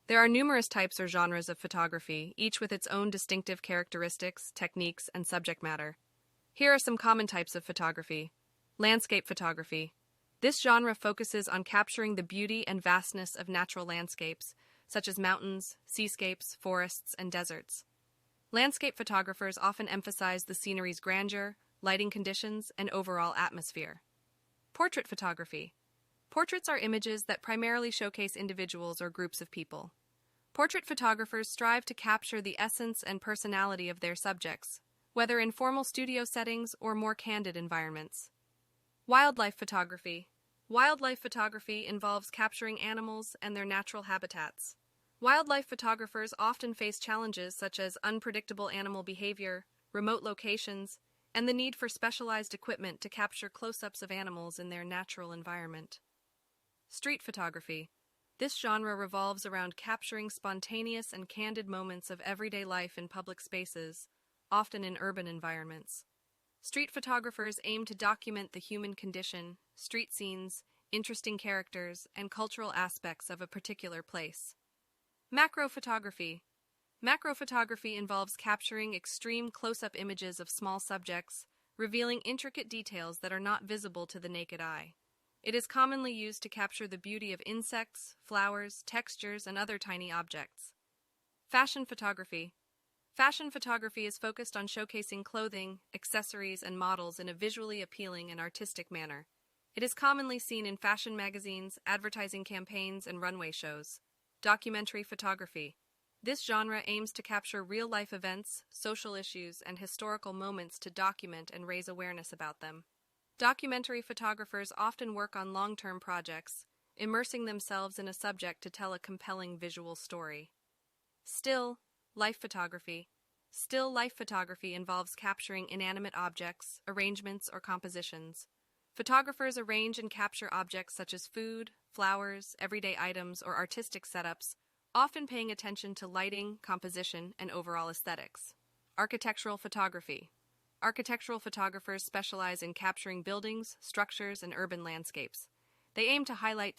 There are numerous types or genres of photography, each with its own distinctive characteristics, techniques, and subject matter. Here are some common types of photography. Landscape photography. This genre focuses on capturing the beauty and vastness of natural landscapes, such as mountains, seascapes, forests, and deserts. Landscape photographers often emphasize the scenery's grandeur, lighting conditions, and overall atmosphere. Portrait photography. Portraits are images that primarily showcase individuals or groups of people. Portrait photographers strive to capture the essence and personality of their subjects, whether in formal studio settings or more candid environments. Wildlife photography. Wildlife photography involves capturing animals and their natural habitats. Wildlife photographers often face challenges such as unpredictable animal behavior, remote locations, and the need for specialized equipment to capture close-ups of animals in their natural environment. Street photography. This genre revolves around capturing spontaneous and candid moments of everyday life in public spaces, often in urban environments. Street photographers aim to document the human condition, street scenes, interesting characters, and cultural aspects of a particular place. Macro photography. Macro photography involves capturing extreme close-up images of small subjects, revealing intricate details that are not visible to the naked eye. It is commonly used to capture the beauty of insects, flowers, textures, and other tiny objects. Fashion photography. Fashion photography is focused on showcasing clothing, accessories, and models in a visually appealing and artistic manner. It is commonly seen in fashion magazines, advertising campaigns, and runway shows. Documentary photography. This genre aims to capture real-life events, social issues, and historical moments to document and raise awareness about them. Documentary photographers often work on long-term projects, immersing themselves in a subject to tell a compelling visual story. Still life photography. Still life photography involves capturing inanimate objects, arrangements, or compositions. Photographers arrange and capture objects such as food, flowers, everyday items, or artistic setups, often paying attention to lighting, composition, and overall aesthetics. Architectural photography. Architectural photographers specialize in capturing buildings, structures, and urban landscapes. They aim to highlight